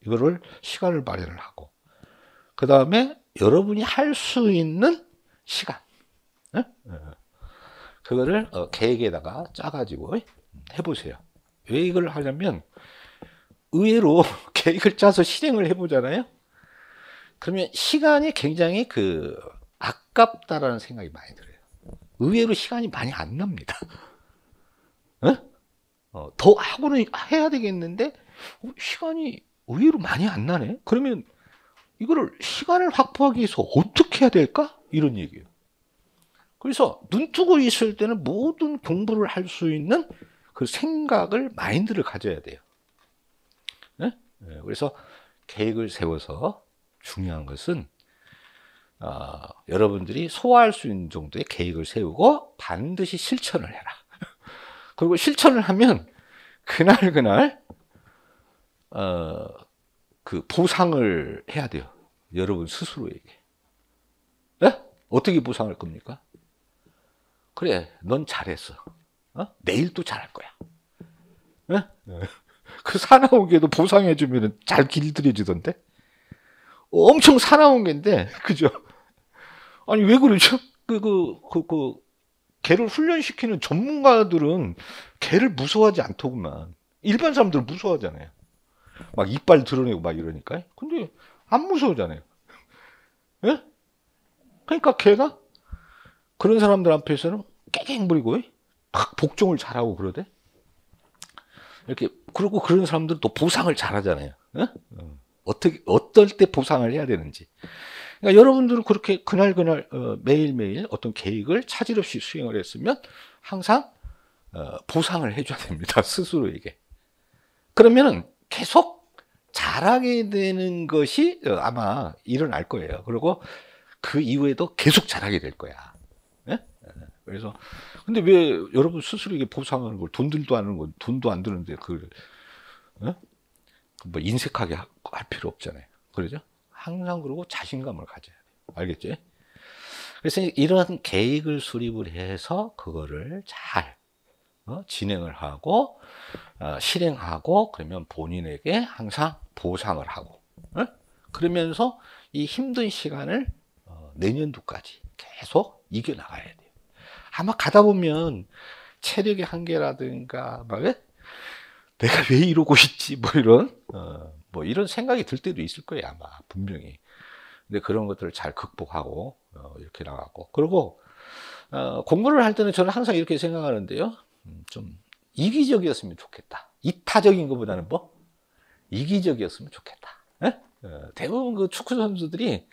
이거를 시간을 마련을 하고 그 다음에 여러분이 할 수 있는 시간 그거를 계획에다가 짜가지고 해보세요. 왜 이걸 하냐면 의외로 계획을 짜서 실행을 해보잖아요. 그러면 시간이 굉장히 아깝다라는 생각이 많이 들어요. 의외로 시간이 많이 안 납니다. 더 하고는 해야 되겠는데 시간이 의외로 많이 안 나네. 그러면 이거를 시간을 확보하기 위해서 어떻게 해야 될까? 이런 얘기예요. 그래서 눈 뜨고 있을 때는 모든 공부를 할 수 있는 그 생각을 마인드를 가져야 돼요. 그래서 계획을 세워서 중요한 것은 여러분들이 소화할 수 있는 정도의 계획을 세우고 반드시 실천을 해라. 그리고 실천을 하면 그날 보상을 해야 돼요. 여러분 스스로에게. 네? 어떻게 보상할 겁니까? 그래, 넌 잘했어. 내일 또 잘할 거야. 네? 그 사나운 개도 보상해주면 잘 길들여지던데? 엄청 사나운 개인데, 그죠? 아니, 왜 그러죠? 개를 훈련시키는 전문가들은 개를 무서워하지 않더구만. 일반 사람들은 무서워하잖아요. 막 이빨 드러내고 막 이러니까. 근데 안 무서워하잖아요. 예? 그러니까 개가 그런 사람들 앞에서는 깨갱부리고 막 복종을 잘하고 그러대. 이렇게 그리고 그런 사람들은 또 보상을 잘하잖아요. 예? 어떨 때 보상을 해야 되는지. 그러니까 여러분들은 그렇게 그날 매일매일 어떤 계획을 차질 없이 수행을 했으면 항상 보상을 해줘야 됩니다. 스스로에게. 그러면은 계속 잘하게 되는 것이 아마 일어날 거예요. 그리고 그 이후에도 계속 잘하게 될 거야. 네? 그래서 근데 왜 여러분 스스로에게 보상하는 걸 돈들도 안 하는 건 돈도 안 드는데 뭐 인색하게 할 필요 없잖아요. 그러죠? 항상 그러고 자신감을 가져야 돼요. 알겠죠? 그래서 이런 계획을 수립을 해서 그거를 잘 진행을 하고 실행하고 그러면 본인에게 항상 보상을 하고 그러면서 이 힘든 시간을 내년도까지 계속 이겨나가야 돼요. 아마 가다 보면 체력의 한계라든가 막 내가 왜 이러고 있지 뭐 이런 생각이 들 때도 있을 거예요. 아마 분명히. 근데 그런 것들을 잘 극복하고 이렇게 나가고 그리고 공부를 할 때는 저는 항상 이렇게 생각하는데요. 좀 이기적이었으면 좋겠다. 이타적인 것보다는 뭐? 이기적이었으면 좋겠다. 대부분 그 축구 선수들이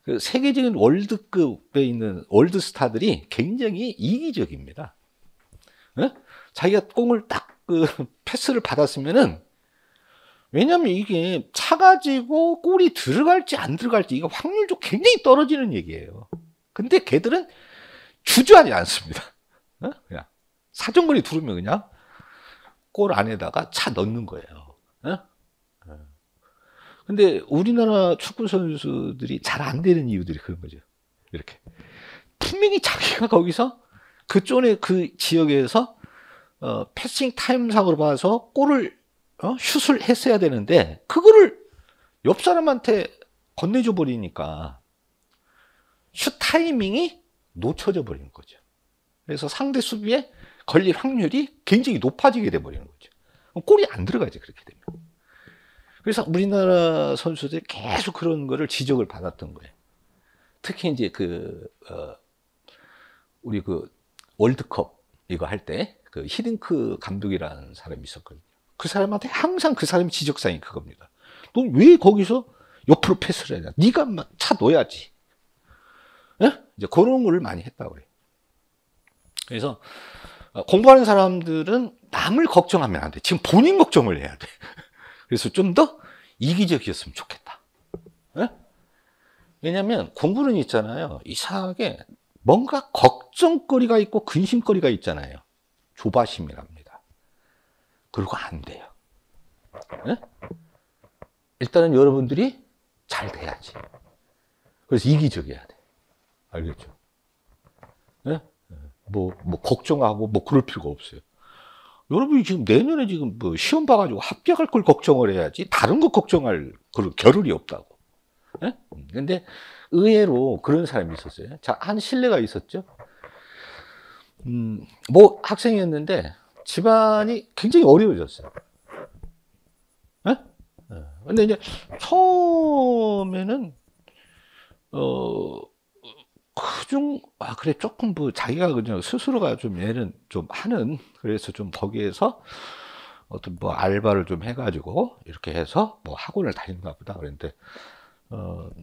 그 세계적인 월드급에 있는 월드스타들이 굉장히 이기적입니다. 예? 자기가 공을 딱 그 패스를 받았으면은, 왜냐면 이게 차가지고 골이 들어갈지 안 들어갈지 이거 확률도 굉장히 떨어지는 얘기예요. 근데 걔들은 주저하지 않습니다. 어? 그냥 사정거리 두르면 그냥 골 안에다가 차 넣는 거예요. 어? 근데 우리나라 축구 선수들이 잘 안 되는 이유들이 그런 거죠. 이렇게 분명히 자기가 거기서 그 존의 그 지역에서 패싱 타임상으로 봐서 골을 슛을 했어야 되는데 그거를 옆 사람한테 건네줘 버리니까 슛 타이밍이 놓쳐져 버리는 거죠. 그래서 상대 수비에 걸릴 확률이 굉장히 높아지게 돼 버리는 거죠. 골이 안 들어가지 그렇게 되면. 그래서 우리나라 선수들이 계속 그런 거를 지적을 받았던 거예요. 특히 이제 우리 월드컵 이거 할 때 그 히딩크 감독이라는 사람이 있었거든요. 그 사람한테 항상 그 사람의 지적사항이 그겁니다. 너 왜 거기서 옆으로 패스를 해야 돼? 네가 차 넣어야지. 예? 이제 그런 걸 많이 했다고 그래요. 그래서 공부하는 사람들은 남을 걱정하면 안 돼. 지금 본인 걱정을 해야 돼. 그래서 좀 더 이기적이었으면 좋겠다. 예? 왜냐하면 공부는 있잖아요. 이상하게 뭔가 걱정거리가 있고 근심거리가 있잖아요. 조바심이랍니다. 그리고 안 돼요. 예? 일단은 여러분들이 잘 돼야지. 그래서 이기적이어야 돼. 알겠죠? 예? 뭐 걱정하고 뭐 그럴 필요가 없어요. 여러분이 지금 내년에 지금 뭐 시험 봐가지고 합격할 걸 걱정을 해야지 다른 거 걱정할 그런 겨를이 없다고. 예? 근데 의외로 그런 사람이 있었어요. 자, 한 신뢰가 있었죠. 뭐 학생이었는데 집안이 굉장히 어려워졌어요. 예? 근데 이제 처음에는 그래, 조금 뭐 자기가 그냥 스스로가 좀 얘는 좀 하는, 그래서 좀 거기에서 어떤 뭐 알바를 좀 해가지고 이렇게 해서 뭐 학원을 다닌가 보다. 그랬는데,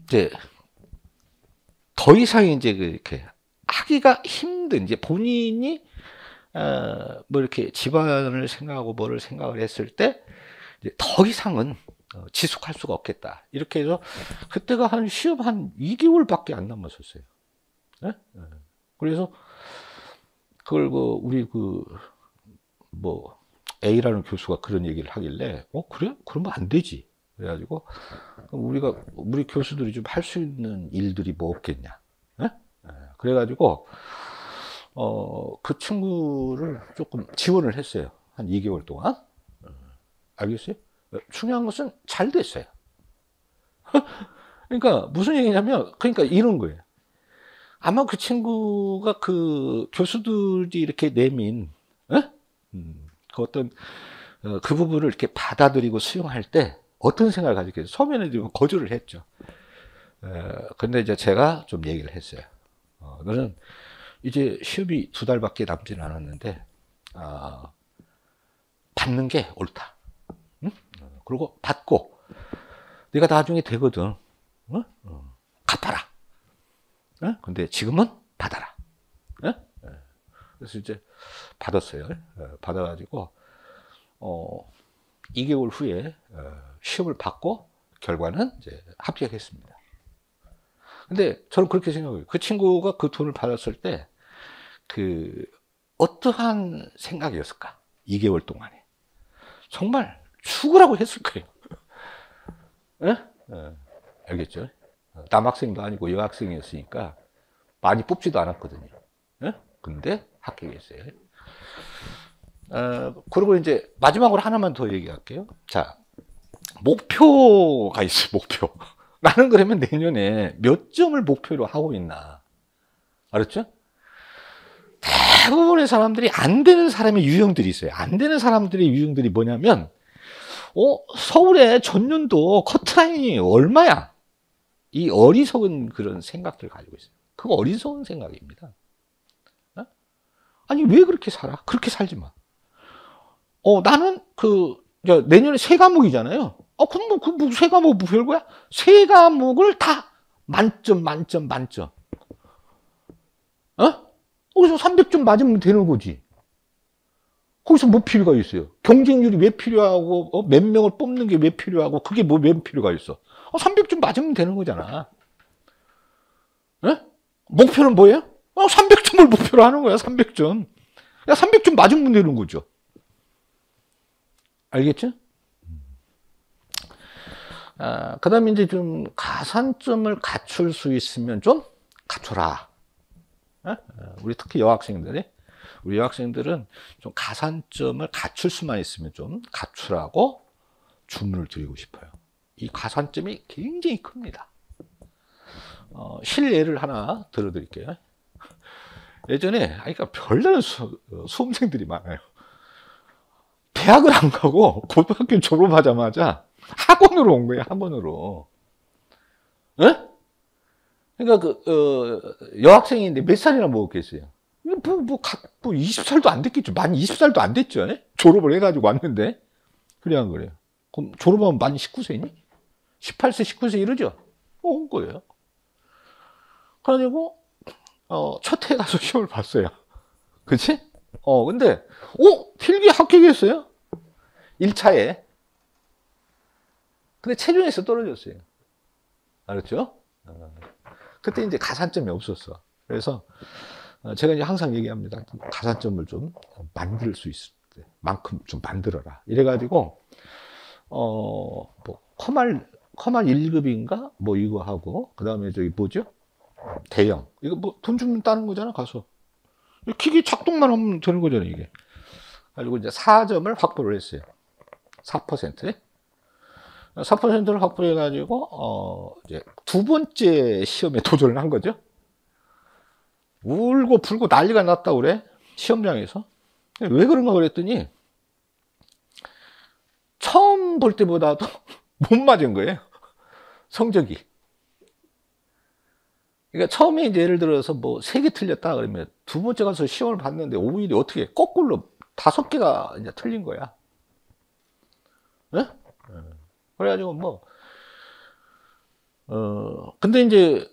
이제 더 이상 이제 이렇게 하기가 힘든, 이제 본인이, 뭐 이렇게 집안을 생각하고 뭐를 생각을 했을 때, 이제 더 이상은 지속할 수가 없겠다. 이렇게 해서 그때가 한 시험 한 2개월밖에 안 남았었어요. 네? 그래서 그걸 우리 뭐 A라는 교수가 그런 얘기를 하길래 그래? 그러면 안 되지. 그래가지고 우리 교수들이 좀 할 수 있는 일들이 뭐 없겠냐. 네? 그래가지고 그 친구를 조금 지원을 했어요. 한 2개월 동안. 알겠어요? 중요한 것은 잘 됐어요. 그러니까 무슨 얘기냐면, 그러니까 이런 거예요. 아마 그 친구가 그 교수들이 이렇게 내민 그 어떤 그 부분을 이렇게 받아들이고 수용할 때 어떤 생각을 가지게 돼요? 처음에는 좀 거절을 했죠. 근데 이제 제가 좀 얘기를 했어요. 너는 이제 시험이 2달밖에 남지는 않았는데 받는 게 옳다. 응? 그리고 받고 네가 나중에 되거든. 갚아라. 근데 지금은 받아라. 그래서 이제 받았어요. 받아가지고 2개월 후에 시험을 받고 결과는 이제 합격했습니다. 근데 저는 그렇게 생각해요. 그 친구가 그 돈을 받았을 때 어떠한 생각이었을까? 2개월 동안에 정말 죽으라고 했을 거예요. 알겠죠? 남학생도 아니고 여학생이었으니까 많이 뽑지도 않았거든요. 근데 합격했어요. 그리고 이제 마지막으로 하나만 더 얘기할게요. 자, 목표가 있어요. 목표. 나는 그러면 내년에 몇 점을 목표로 하고 있나. 알았죠? 대부분의 사람들이 안 되는 사람의 유형들이 있어요. 안 되는 사람들의 유형들이 뭐냐면 서울에 전년도 커트라인이 얼마야? 이 어리석은 그런 생각들을 가지고 있어요. 그거 어리석은 생각입니다. 아니, 왜 그렇게 살아? 그렇게 살지 마. 나는 내년에 3과목이잖아요. 그럼 뭐, 세 과목 별거야? 3과목을 다 만점, 만점, 만점. 어? 거기서 300점 맞으면 되는 거지. 거기서 뭐 필요가 있어요? 경쟁률이 왜 필요하고, 몇 명을 뽑는 게 왜 필요하고, 그게 뭐 왜 필요가 있어? 300점 맞으면 되는 거잖아. 예? 목표는 뭐예요? 300점을 목표로 하는 거야, 300점. 야, 300점 맞으면 되는 거죠. 알겠죠? 그 다음에 이제 좀 가산점을 갖출 수 있으면 좀 갖춰라. 우리 특히 우리 여학생들은 좀 가산점을 갖출 수만 있으면 좀 갖추라고 주문을 드리고 싶어요. 이 가산점이 굉장히 큽니다. 실예를 하나 들어드릴게요. 예전에, 그러니까 별다른 수험생들이 많아요. 대학을 안 가고 고등학교 졸업하자마자 학원으로 온 거예요, 학원으로. 예? 그러니까 여학생인데 몇 살이나 먹었겠어요? 뭐 20살도 안 됐겠죠. 만 20살도 안 됐죠. 졸업을 해가지고 왔는데. 그래, 안 그래요? 그럼 졸업하면 만 19세니? 18세, 19세 이러죠? 온 거예요. 그래가지고, 첫 해 가서 시험을 봤어요. 그치? 근데, 필기 합격했어요? 1차에. 근데 체중에서 떨어졌어요. 알았죠? 그때 이제 가산점이 없었어. 그래서, 제가 이제 항상 얘기합니다. 가산점을 좀 만들 수 있을 때 만큼 좀 만들어라. 이래가지고, 뭐, 커말 1급인가? 뭐, 이거 하고, 그 다음에 저기 뭐죠? 대형. 이거 뭐, 돈 주면 따는 거잖아, 가서. 기기 작동만 하면 되는 거잖아, 이게. 그리고 이제 4점을 확보를 했어요. 4%. 4%를 확보해가지고, 이제 두 번째 시험에 도전을 한 거죠. 울고 불고 난리가 났다고 그래. 시험장에서. 왜 그런가 그랬더니, 처음 볼 때보다도 못 맞은 거예요. 성적이. 그러니까 처음에 이제 예를 들어서 뭐 3개 틀렸다 그러면 두 번째 가서 시험을 봤는데 오히려 어떻게 거꾸로 5개가 이제 틀린 거야. 네? 그래가지고 뭐, 근데 이제,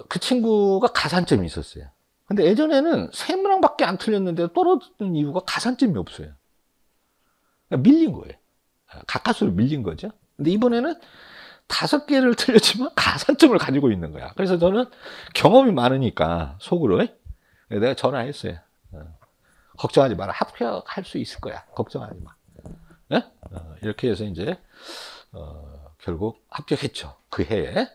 그 친구가 가산점이 있었어요. 근데 예전에는 3문항밖에 안 틀렸는데 떨어졌던 이유가 가산점이 없어요. 그러니까 밀린 거예요. 가까스로 밀린 거죠. 근데 이번에는 5개를 틀렸지만 가산점을 가지고 있는 거야. 그래서 저는 경험이 많으니까 속으로 내가 전화했어요. 걱정하지 마라. 합격할 수 있을 거야. 걱정하지 마. 네? 이렇게 해서 이제 결국 합격했죠. 그 해에.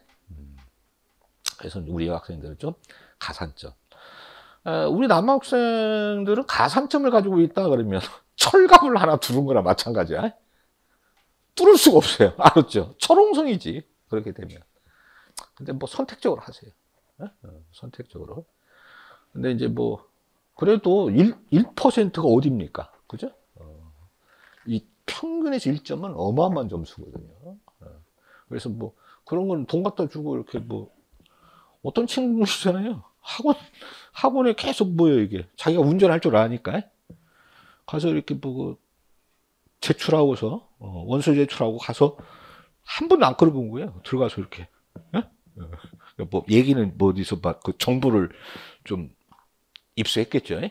그래서 우리 학생들은 좀 가산점. 우리 남학생들은 가산점을 가지고 있다 그러면 철갑을 하나 두른 거나 마찬가지야. 뚫을 수가 없어요. 알았죠? 철옹성이지. 그렇게 되면. 근데 뭐 선택적으로 하세요. 선택적으로. 근데 이제 뭐, 그래도 1%가 어딥니까? 그죠? 이 평균에서 1점은 어마어마한 점수거든요. 그래서 뭐, 그런 건 돈 갖다 주고 이렇게 뭐, 어떤 친구시잖아요. 학원에 계속 뭐예요, 이게. 자기가 운전할 줄 아니까. 가서 이렇게 뭐, 제출하고서 원서 제출하고 가서 한 번도 안 끌어본 거예요. 들어가서 이렇게 뭐 얘기는 뭐 어디서 막 그 정보를 좀 입수했겠죠.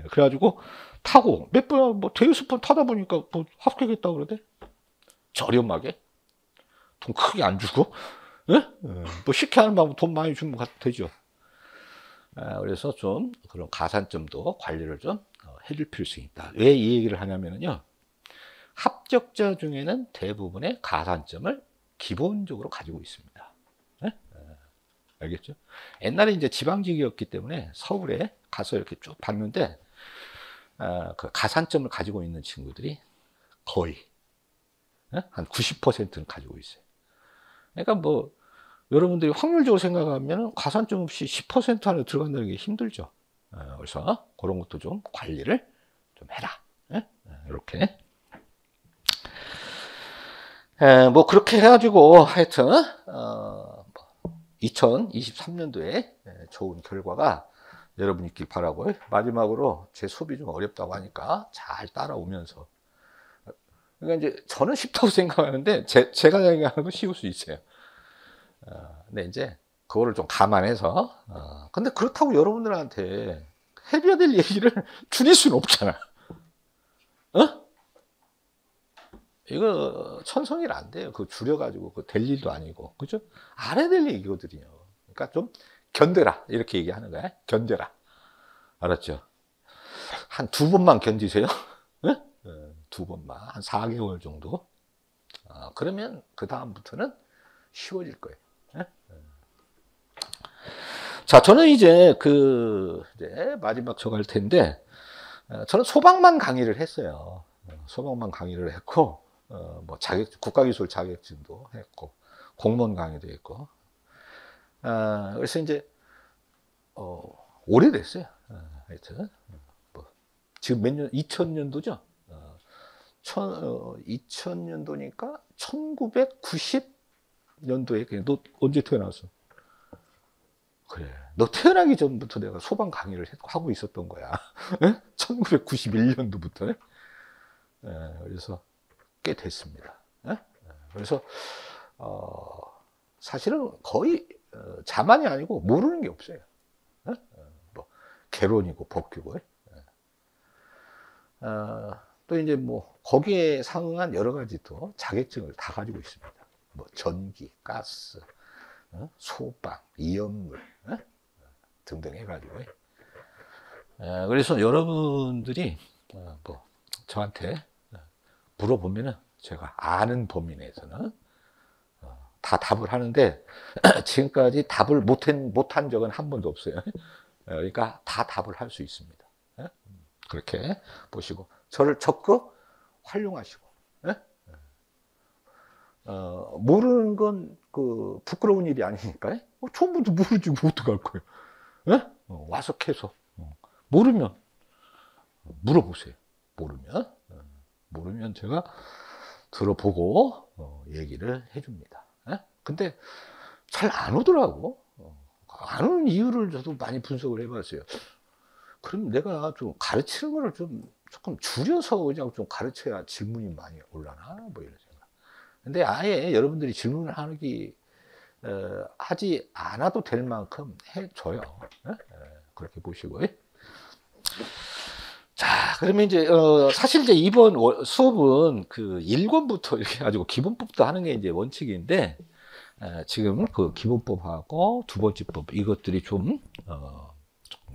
그래가지고 타고 몇 번 뭐 대여섯 번 타다 보니까 뭐 합격했다 그러대. 저렴하게 돈 크게 안 주고 뭐 쉽게 하는 방법 돈 많이 주면 되죠. 그래서 좀 그런 가산점도 관리를 좀 해줄 필요성이 있다. 왜 이 얘기를 하냐면요. 합격자 중에는 대부분의 가산점을 기본적으로 가지고 있습니다. 네? 알겠죠? 옛날에 이제 지방직이었기 때문에 서울에 가서 이렇게 쭉 봤는데, 그 가산점을 가지고 있는 친구들이 거의, 한 90%는 가지고 있어요. 그러니까 뭐, 여러분들이 확률적으로 생각하면 가산점 없이 10% 안에 들어간다는 게 힘들죠. 그래서 그런 것도 좀 관리를 좀 해라. 이렇게. 뭐 그렇게 해가지고 하여튼 2023년도에 좋은 결과가 여러분 있길 바라고요. 마지막으로 제 수업이 좀 어렵다고 하니까 잘 따라오면서, 그러니까 이제 저는 쉽다고 생각하는데 제가 생각하는 건 쉬울 수 있어요. 근데 이제 그거를 좀 감안해서. 근데 그렇다고 여러분들한테 해줘야 될 얘기를 줄일 수는 없잖아. 어? 이거 천성일 안 돼요. 그거 줄여가지고 그 될 일도 아니고, 그죠? 알아야 될 얘기거든요. 그러니까 좀 견뎌라 이렇게 얘기하는 거야. 견뎌라. 알았죠? 한 2번만 견디세요. 네? 2번만 한 4개월 정도. 그러면 그 다음부터는 쉬워질 거예요. 네? 자, 저는 이제 이제 마지막 저갈 텐데, 저는 소방만 강의를 했어요. 소방만 강의를 했고, 뭐 국가기술 자격증도 했고, 공무원 강의도 했고, 그래서 이제, 오래됐어요. 하여튼, 뭐, 지금 몇 년, 2000년도죠? 2000년도니까 1990년도에, 너 언제 태어났어? 그래. 너 태어나기 전부터 내가 소방 강의를 하고 있었던 거야. 1991년도부터. 그래서 꽤 됐습니다. 그래서 사실은 거의 자만이 아니고 모르는 게 없어요. 뭐 개론이고 법규고. 또 이제 뭐 거기에 상응한 여러 가지 또 자격증을 다 가지고 있습니다. 뭐 전기, 가스, 소방, 이연물 등등 해가지고. 그래서 여러분들이 뭐 저한테 물어보면은 제가 아는 범위 내에서는 다 답을 하는데, 지금까지 답을 못한 적은 한 번도 없어요. 그러니까 다 답을 할 수 있습니다. 그렇게 보시고 저를 적극 활용하시고, 모르는 건 부끄러운 일이 아니니까. 처음부터 모르지 어떡할 거예요. 와서 캐서 모르면 물어보세요. 모르면 제가 들어보고 얘기를 해줍니다. 근데 잘 안 오더라고. 안 오는 이유를 저도 많이 분석을 해봤어요. 그럼 내가 좀 가르치는 거를 조금 줄여서 그냥 좀 가르쳐야 질문이 많이 올라나? 뭐 이런 생각. 근데 아예 여러분들이 질문을 하지 않아도 될 만큼 해줘요. 그렇게 보시고요. 자, 그러면 이제, 사실 이제 이번 수업은 1권부터 이렇게 해가지고 기본법도 하는 게 이제 원칙인데, 지금 기본법하고 2번째법, 이것들이 좀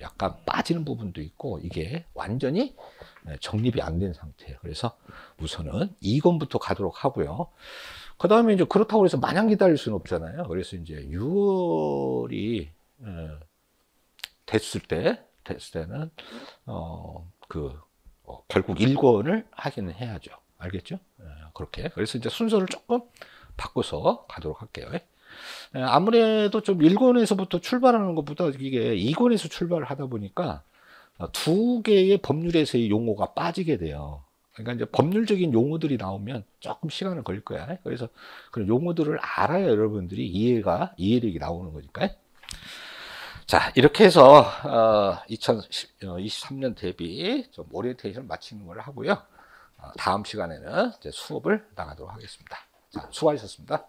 약간 빠지는 부분도 있고, 이게 완전히 정립이 안 된 상태예요. 그래서 우선은 2권부터 가도록 하고요. 그 다음에 이제 그렇다고 해서 마냥 기다릴 수는 없잖아요. 그래서 이제 6월이 됐을 때는, 결국 1권을 하기는 해야죠. 알겠죠? 그렇게. 그래서 이제 순서를 조금 바꿔서 가도록 할게요. 아무래도 좀 1권에서부터 출발하는 것보다 이게 2권에서 출발을 하다 보니까 2개의 법률에서의 용어가 빠지게 돼요. 그러니까 이제 법률적인 용어들이 나오면 조금 시간을 걸릴 거야. 그래서 그런 용어들을 알아야 여러분들이 이해력이 나오는 거니까. 자, 이렇게 해서 2023년 대비 좀 오리엔테이션을 마치는 걸 하고요. 다음 시간에는 이제 수업을 나가도록 하겠습니다. 자, 수고하셨습니다.